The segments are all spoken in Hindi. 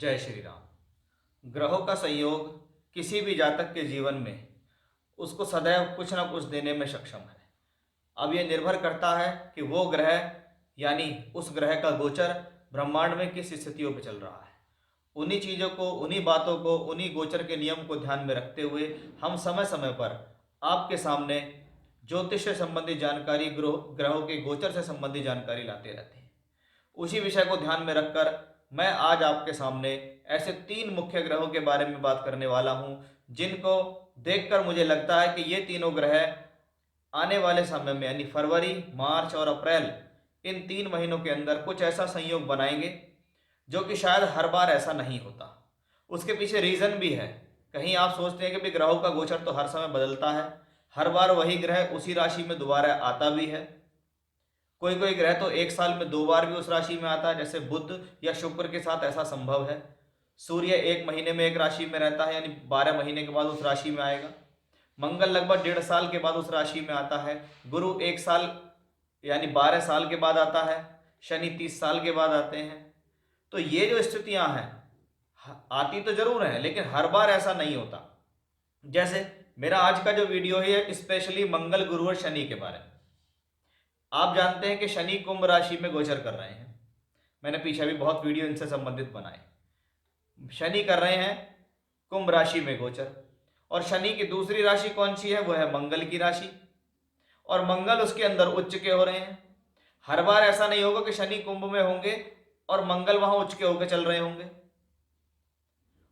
जय श्री राम। ग्रहों का संयोग किसी भी जातक के जीवन में उसको सदैव कुछ ना कुछ देने में सक्षम है। अब यह निर्भर करता है कि वो ग्रह यानी उस ग्रह का गोचर ब्रह्मांड में किस स्थितियों पर चल रहा है। उन्हीं चीज़ों को, उन्हीं बातों को, उन्हीं गोचर के नियम को ध्यान में रखते हुए हम समय समय पर आपके सामने ज्योतिष से संबंधित जानकारी, ग्रहों के गोचर से संबंधित जानकारी लाते रहते हैं। उसी विषय को ध्यान में रखकर मैं आज आपके सामने ऐसे 3 मुख्य ग्रहों के बारे में बात करने वाला हूं, जिनको देखकर मुझे लगता है कि ये तीनों ग्रह आने वाले समय में यानी फरवरी, मार्च और अप्रैल, इन 3 महीनों के अंदर कुछ ऐसा संयोग बनाएंगे जो कि शायद हर बार ऐसा नहीं होता। उसके पीछे रीज़न भी है। कहीं आप सोचते हैं कि भाई ग्रहों का गोचर तो हर समय बदलता है, हर बार वही ग्रह उसी राशि में दोबारा आता भी है। कोई कोई ग्रह तो एक साल में 2 बार भी उस राशि में आता है, जैसे बुध या शुक्र के साथ ऐसा संभव है। सूर्य 1 महीने में एक राशि में रहता है, यानी 12 महीने के बाद उस राशि में आएगा। मंगल लगभग 1.5 साल के बाद उस राशि में आता है। गुरु 1 साल यानी 12 साल के बाद आता है। शनि 30 साल के बाद आते हैं। तो ये जो स्थितियां हैं आती तो जरूर हैं, लेकिन हर बार ऐसा नहीं होता। जैसे मेरा आज का जो वीडियो है स्पेशली मंगल, गुरु और शनि के बारे में। आप जानते हैं कि शनि कुंभ राशि में गोचर कर रहे हैं। मैंने पीछे भी बहुत वीडियो इनसे संबंधित बनाए। शनि कर रहे हैं कुंभ राशि में गोचर, और शनि की दूसरी राशि कौन सी है? वो है मंगल की राशि, और मंगल उसके अंदर उच्च के हो रहे हैं। हर बार ऐसा नहीं होगा कि शनि कुंभ में होंगे और मंगल वहां उच्च के होकर चल रहे होंगे,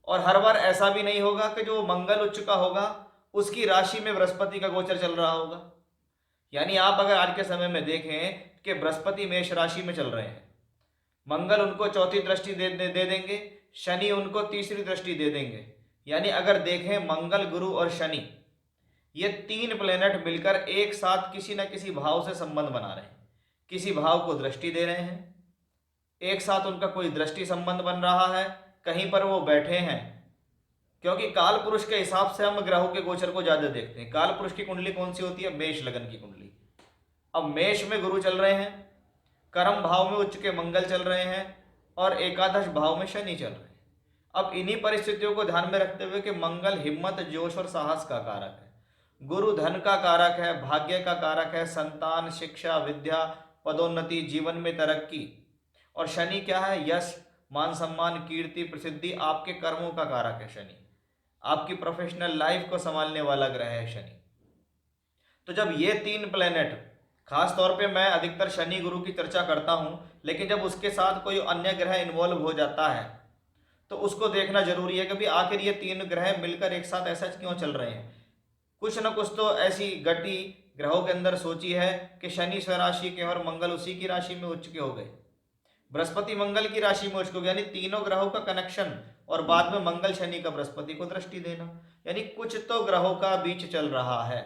और हर बार ऐसा भी नहीं होगा कि जो मंगल उच्च का होगा उसकी राशि में बृहस्पति का गोचर चल रहा होगा। यानी आप अगर आज के समय में देखें कि बृहस्पति मेष राशि में चल रहे हैं, मंगल उनको चौथी दृष्टि दे देंगे, शनि उनको तीसरी दृष्टि दे देंगे। यानी अगर देखें मंगल, गुरु और शनि, ये 3 प्लेनेट मिलकर एक साथ किसी न किसी भाव से संबंध बना रहे हैं, किसी भाव को दृष्टि दे रहे हैं, एक साथ उनका कोई दृष्टि संबंध बन रहा है, कहीं पर वो बैठे हैं। क्योंकि काल पुरुष के हिसाब से हम ग्रहों के गोचर को ज्यादा देखते हैं। काल पुरुष की कुंडली कौन सी होती है? मेष लगन की कुंडली। अब मेष में गुरु चल रहे हैं, कर्म भाव में उच्च के मंगल चल रहे हैं, और एकादश भाव में शनि चल रहे हैं। अब इन्हीं परिस्थितियों को ध्यान में रखते हुए कि मंगल हिम्मत, जोश और साहस का कारक है, गुरु धन का कारक है, भाग्य का कारक है, संतान, शिक्षा, विद्या, पदोन्नति, जीवन में तरक्की, और शनि क्या है? यश, मान सम्मान, कीर्ति, प्रसिद्धि, आपके कर्मों का कारक है शनि। आपकी प्रोफेशनल लाइफ को संभालने वाला ग्रह है शनि। तो जब ये 3 प्लेनेट, खास तौर पे मैं अधिकतर शनि गुरु की चर्चा करता हूं, लेकिन जब उसके साथ कोई अन्य ग्रह इन्वॉल्व हो जाता है तो उसको देखना जरूरी है कि भाई आखिर ये 3 ग्रह मिलकर एक साथ ऐसा क्यों चल रहे हैं। कुछ ना कुछ तो ऐसी गति ग्रहों के अंदर सोची है कि शनि स्वराशि के और मंगल उसी की राशि में उच्च के हो गए, बृहस्पति मंगल की राशि में उच्च हो गए, यानी तीनों ग्रहों का कनेक्शन, और बाद में मंगल शनि का बृहस्पति को दृष्टि देना। यानी कुछ तो ग्रहों का बीच चल रहा है,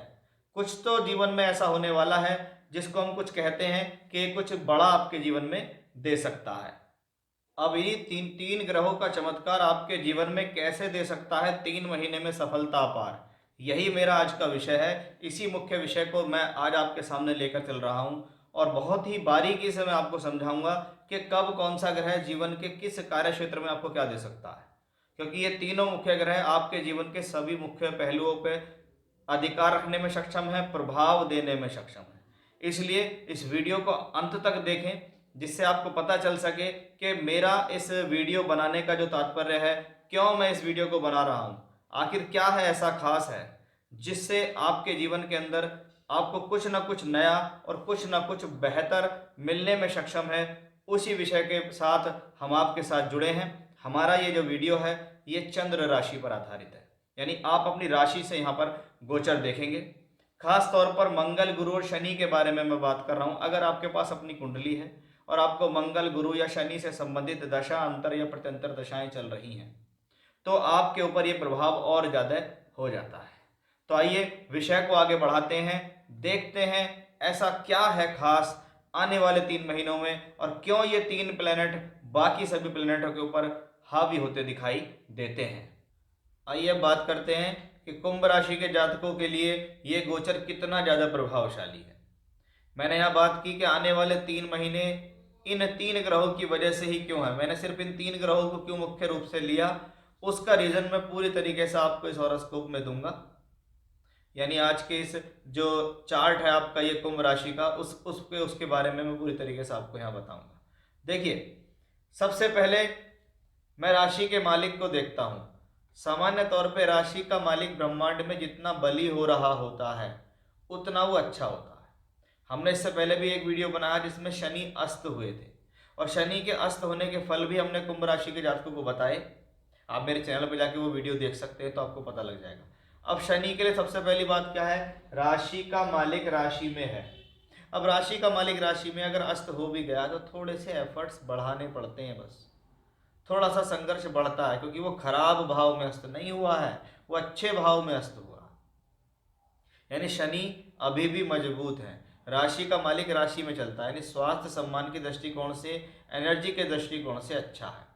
कुछ तो जीवन में ऐसा होने वाला है जिसको हम कुछ कहते हैं कि कुछ बड़ा आपके जीवन में दे सकता है। अब ये तीन ग्रहों का चमत्कार आपके जीवन में कैसे दे सकता है 3 महीने में सफलता अपार, यही मेरा आज का विषय है। इसी मुख्य विषय को मैं आज आपके सामने लेकर चल रहा हूं, और बहुत ही बारीकी से मैं आपको समझाऊंगा कि कब कौन सा ग्रह जीवन के किस कार्य क्षेत्र में आपको क्या दे सकता है। क्योंकि ये तीनों मुख्य ग्रह आपके जीवन के सभी मुख्य पहलुओं पर अधिकार रखने में सक्षम है, प्रभाव देने में सक्षम है। इसलिए इस वीडियो को अंत तक देखें, जिससे आपको पता चल सके कि मेरा इस वीडियो बनाने का जो तात्पर्य है, क्यों मैं इस वीडियो को बना रहा हूं, आखिर क्या है ऐसा खास है जिससे आपके जीवन के अंदर आपको कुछ ना कुछ नया और कुछ ना कुछ बेहतर मिलने में सक्षम है। उसी विषय के साथ हम आपके साथ जुड़े हैं। हमारा ये जो वीडियो है ये चंद्र राशि पर आधारित है, यानी आप अपनी राशि से यहाँ पर गोचर देखेंगे। खास तौर पर मंगल, गुरु और शनि के बारे में मैं बात कर रहा हूँ। अगर आपके पास अपनी कुंडली है और आपको मंगल, गुरु या शनि से संबंधित दशा, अंतर या प्रत्यंतर दशाएं चल रही हैं, तो आपके ऊपर ये प्रभाव और ज़्यादा हो जाता है। तो आइए विषय को आगे बढ़ाते हैं, देखते हैं ऐसा क्या है खास आने वाले 3 महीनों में, और क्यों ये 3 प्लेनेट बाकी सभी प्लेनेटों के ऊपर हावी होते दिखाई देते हैं। आइए बात करते हैं कि कुंभ राशि के जातकों के लिए ये गोचर कितना ज़्यादा प्रभावशाली है। मैंने यहाँ बात की कि आने वाले 3 महीने इन 3 ग्रहों की वजह से ही क्यों है, मैंने सिर्फ इन 3 ग्रहों को क्यों मुख्य रूप से लिया, उसका रीजन मैं पूरी तरीके से आपको इस हॉरोस्कोप में दूंगा। यानी आज के इस जो चार्ट है आपका ये कुंभ राशि का, उसके बारे में मैं पूरी तरीके से आपको यहाँ बताऊंगा। देखिए, सबसे पहले मैं राशि के मालिक को देखता हूँ। सामान्य तौर पे राशि का मालिक ब्रह्मांड में जितना बली हो रहा होता है उतना वो अच्छा होता है। हमने इससे पहले भी एक वीडियो बनाया जिसमें शनि अस्त हुए थे, और शनि के अस्त होने के फल भी हमने कुंभ राशि के जातकों को बताए। आप मेरे चैनल पर जाके वो वीडियो देख सकते हैं तो आपको पता लग जाएगा। अब शनि के लिए सबसे पहली बात क्या है, राशि का मालिक राशि में है। अब राशि का मालिक राशि में अगर अस्त हो भी गया तो थोड़े से एफर्ट्स बढ़ाने पड़ते हैं, बस थोड़ा सा संघर्ष बढ़ता है, क्योंकि वो खराब भाव में अस्त नहीं हुआ है, वो अच्छे भाव में अस्त हुआ। यानी शनि अभी भी मजबूत है, राशि का मालिक राशि में चलता है, यानी स्वास्थ्य सम्मान के दृष्टिकोण से, एनर्जी के दृष्टिकोण से अच्छा है।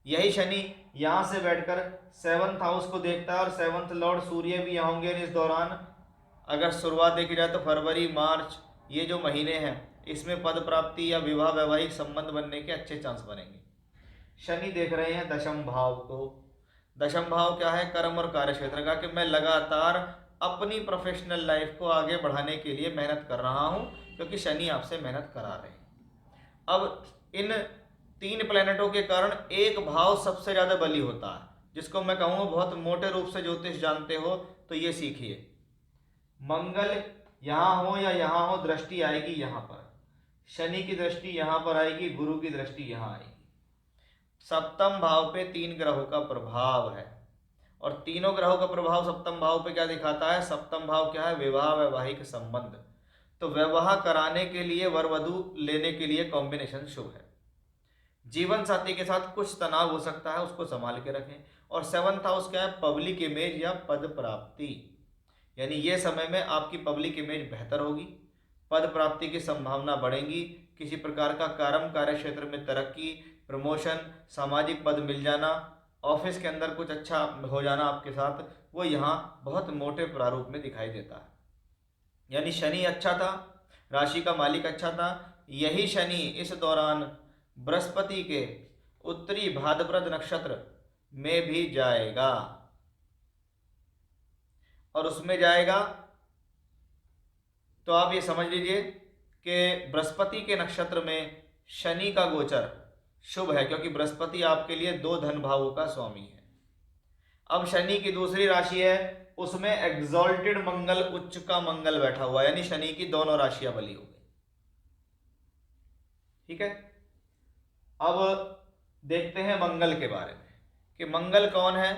यही शनि यहाँ से बैठकर 7th हाउस को देखता है, और 7th लॉर्ड सूर्य भी यहाँ होंगे। इस दौरान अगर शुरुआत देखी जाए तो फरवरी मार्च ये जो महीने हैं इसमें पद प्राप्ति या विवाह वैवाहिक संबंध बनने के अच्छे चांस बनेंगे। शनि देख रहे हैं दशम भाव को। दशम भाव क्या है, कर्म और कार्य क्षेत्र का, कि मैं लगातार अपनी प्रोफेशनल लाइफ को आगे बढ़ाने के लिए मेहनत कर रहा हूं, क्योंकि शनि आपसे मेहनत करा रहे हैं। अब इन 3 प्लैनेटों के कारण एक भाव सबसे ज्यादा बली होता है, जिसको मैं कहूँगा बहुत मोटे रूप से ज्योतिष जानते हो तो ये सीखिए। मंगल यहाँ हो या यहाँ हो, दृष्टि आएगी यहाँ पर, शनि की दृष्टि यहाँ पर आएगी, गुरु की दृष्टि यहाँ आएगी। सप्तम भाव पे 3 ग्रहों का प्रभाव है, और तीनों ग्रहों का प्रभाव सप्तम भाव पे क्या दिखाता है, सप्तम भाव क्या है, विवाह वैवाहिक संबंध। तो विवाह कराने के लिए, वर वधु लेने के लिए कॉम्बिनेशन शुभ है। जीवन साथी के साथ कुछ तनाव हो सकता है, उसको संभाल के रखें। और 7th हाउस क्या है, पब्लिक इमेज या पद प्राप्ति, यानी ये समय में आपकी पब्लिक इमेज बेहतर होगी, पद प्राप्ति की संभावना बढ़ेगी, किसी प्रकार का कार्य क्षेत्र में तरक्की, प्रमोशन, सामाजिक पद मिल जाना, ऑफिस के अंदर कुछ अच्छा हो जाना आपके साथ, वो यहाँ बहुत मोटे प्रारूप में दिखाई देता है। यानी शनि अच्छा था, राशि का मालिक अच्छा था। यही शनि इस दौरान बृहस्पति के उत्तरी भाद्रपद नक्षत्र में भी जाएगा, और उसमें जाएगा तो आप ये समझ लीजिए कि बृहस्पति के नक्षत्र में शनि का गोचर शुभ है, क्योंकि बृहस्पति आपके लिए 2 धन भावों का स्वामी है। अब शनि की दूसरी राशि है, उसमें एग्जॉल्टेड मंगल, उच्च का मंगल बैठा हुआ, यानी शनि की दोनों राशियां बली हो गई। ठीक है, अब देखते हैं मंगल के बारे में कि मंगल कौन है।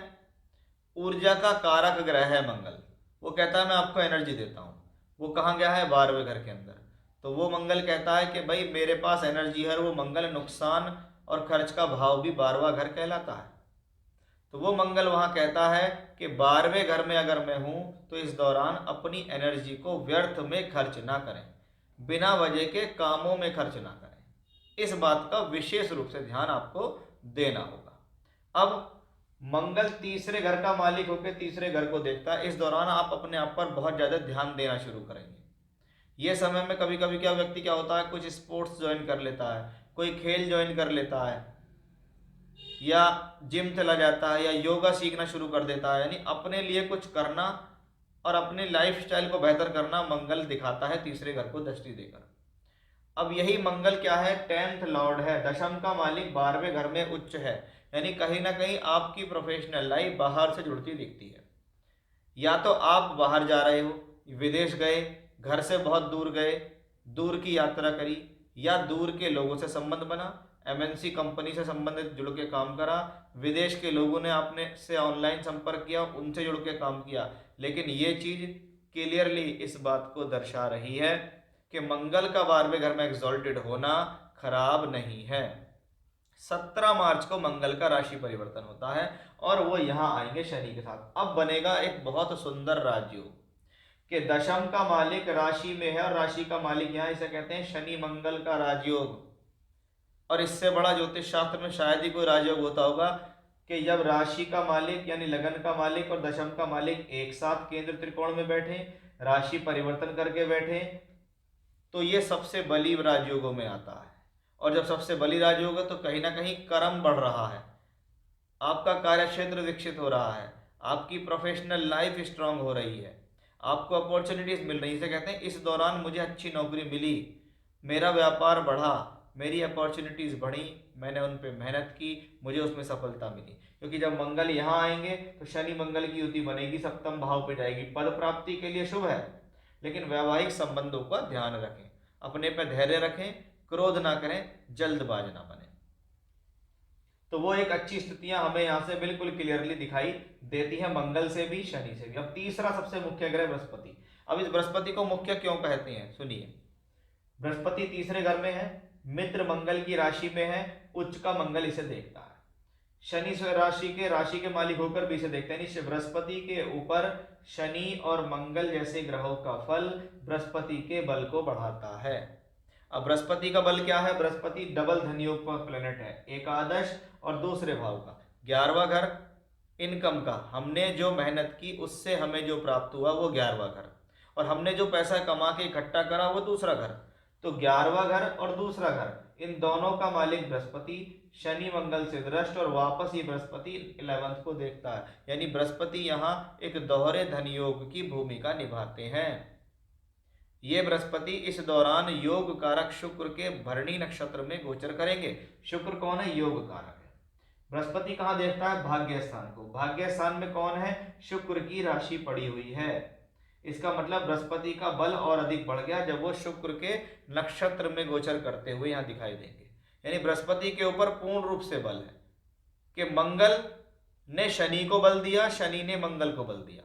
ऊर्जा का कारक ग्रह है मंगल। वो कहता है मैं आपको एनर्जी देता हूँ। वो कहाँ गया है, 12वें घर के अंदर। तो वो मंगल कहता है कि भाई मेरे पास एनर्जी है। वो मंगल नुकसान और खर्च का भाव भी 12वां घर कहलाता है। तो वो मंगल वहाँ कहता है कि 12वें घर में अगर मैं हूँ तो इस दौरान अपनी एनर्जी को व्यर्थ में खर्च ना करें, बिना वजह के कामों में खर्च ना करें। इस बात का विशेष रूप से ध्यान आपको देना होगा। अब मंगल तीसरे घर का मालिक होकर तीसरे घर को देखता है। इस दौरान आप अपने आप पर बहुत ज़्यादा ध्यान देना शुरू करेंगे। ये समय में कभी कभी क्या व्यक्ति क्या होता है, कुछ स्पोर्ट्स ज्वाइन कर लेता है, कोई खेल ज्वाइन कर लेता है, या जिम चला जाता है, या योगा सीखना शुरू कर देता है। यानी अपने लिए कुछ करना और अपनी लाइफस्टाइल को बेहतर करना मंगल दिखाता है तीसरे घर को दृष्टि देकर। अब यही मंगल क्या है, 10th लॉर्ड है, दशम का मालिक 12वें घर में उच्च है। यानी कहीं ना कहीं आपकी प्रोफेशनल लाइफ बाहर से जुड़ती दिखती है। या तो आप बाहर जा रहे हो, विदेश गए, घर से बहुत दूर गए, दूर की यात्रा करी, या दूर के लोगों से संबंध बना, एमएनसी कंपनी से संबंधित जुड़ के काम करा, विदेश के लोगों ने आपने से ऑनलाइन संपर्क किया, उनसे जुड़ के काम किया। लेकिन ये चीज क्लियरली इस बात को दर्शा रही है कि मंगल का 12वें घर में एग्जॉल्टेड होना खराब नहीं है। 17 मार्च को मंगल का राशि परिवर्तन होता है और वो यहाँ आएंगे शनि के साथ। अब बनेगा एक बहुत सुंदर राजयोग कि दशम का मालिक राशि में है और राशि का मालिक यहाँ, इसे कहते हैं शनि मंगल का राजयोग। और इससे बड़ा ज्योतिष शास्त्र में शायद ही कोई राजयोग होता होगा कि जब राशि का मालिक यानी लगन का मालिक और दशम का मालिक एक साथ केंद्र त्रिकोण में बैठे, राशि परिवर्तन करके बैठे, तो ये सबसे बली राजयोगों में आता है। और जब सबसे बली राजयोग है तो कहीं ना कहीं कर्म बढ़ रहा है, आपका कार्य क्षेत्र विकसित हो रहा है, आपकी प्रोफेशनल लाइफ स्ट्रांग हो रही है, आपको अपॉर्चुनिटीज मिल रही है। इसे कहते हैं इस दौरान मुझे अच्छी नौकरी मिली, मेरा व्यापार बढ़ा, मेरी अपॉर्चुनिटीज बढ़ी, मैंने उन पे मेहनत की, मुझे उसमें सफलता मिली। क्योंकि जब मंगल यहाँ आएंगे तो शनि मंगल की युति बनेगी, सप्तम भाव पे जाएगी, पद प्राप्ति के लिए शुभ है। लेकिन वैवाहिक संबंधों का ध्यान रखें, अपने पे धैर्य रखें, क्रोध ना करें, जल्दबाज ना बने। तो वो एक अच्छी स्थितियां हमें यहाँ से बिल्कुल क्लियरली दिखाई देती हैं, मंगल से भी शनि से भी। अब तीसरा सबसे मुख्य ग्रह बृहस्पति। अब इस बृहस्पति को मुख्य क्यों कहते हैं, सुनिए। बृहस्पति तीसरे घर में है, मित्र मंगल की राशि में है, उच्च का मंगल इसे देखता है। शनि राशि के मालिक होकर भी इसे देखते हैं। बृहस्पति के ऊपर शनि और मंगल जैसे ग्रहों का फल बृहस्पति के बल को बढ़ाता है। अब बृहस्पति का बल क्या है, बृहस्पति डबल धनयोग का प्लेनेट है, एकादश और दूसरे भाव का 11वां घर इनकम का, हमने जो मेहनत की उससे हमें जो प्राप्त हुआ वो 11वां घर, और हमने जो पैसा कमा के इकट्ठा करा वो दूसरा घर। तो 11वां घर और दूसरा घर इन दोनों का मालिक बृहस्पति शनि मंगल से दृष्ट और वापस ये बृहस्पति 11th को देखता है। यानी बृहस्पति यहाँ एक दोहरे धनयोग की भूमिका निभाते हैं। ये बृहस्पति इस दौरान योग कारक शुक्र के भरणी नक्षत्र में गोचर करेंगे। शुक्र कौन है, योग कारक है। बृहस्पति कहाँ देखता है, भाग्य स्थान को। भाग्य स्थान में कौन है, शुक्र की राशि पड़ी हुई है। इसका मतलब बृहस्पति का बल और अधिक बढ़ गया जब वो शुक्र के नक्षत्र में गोचर करते हुए यहाँ दिखाई देंगे। यानी बृहस्पति के ऊपर पूर्ण रूप से बल है कि मंगल ने शनि को बल दिया, शनि ने मंगल को बल दिया,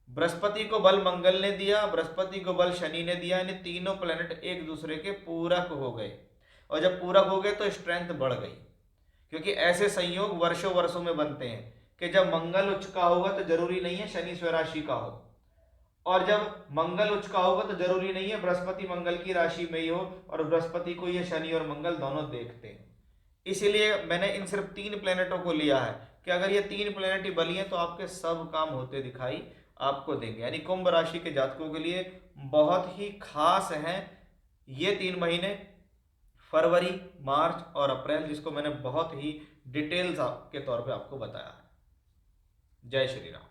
बृहस्पति को बल मंगल ने दिया, बृहस्पति को बल शनि ने दिया। यानी तीनों प्लेनेट एक दूसरे के पूरक हो गए, और जब पूरक हो गए तो स्ट्रेंथ बढ़ गई। क्योंकि ऐसे संयोग वर्षों वर्षों में बनते हैं कि जब मंगल उच्च का होगा तो जरूरी नहीं है शनि स्वराशि का हो, और जब मंगल उच्च का होगा तो जरूरी नहीं है बृहस्पति मंगल की राशि में ही हो, और बृहस्पति को ये शनि और मंगल दोनों देखते हैं। इसीलिए मैंने इन सिर्फ 3 प्लेनेटों को लिया है कि अगर ये 3 प्लेनेट ही बली हैं तो आपके सब काम होते दिखाई आपको देंगे। यानी कुंभ राशि के जातकों के लिए बहुत ही खास हैं ये 3 महीने, फरवरी, मार्च और अप्रैल, जिसको मैंने बहुत ही डिटेल्स के तौर पे आपको बताया है। जय श्री राम।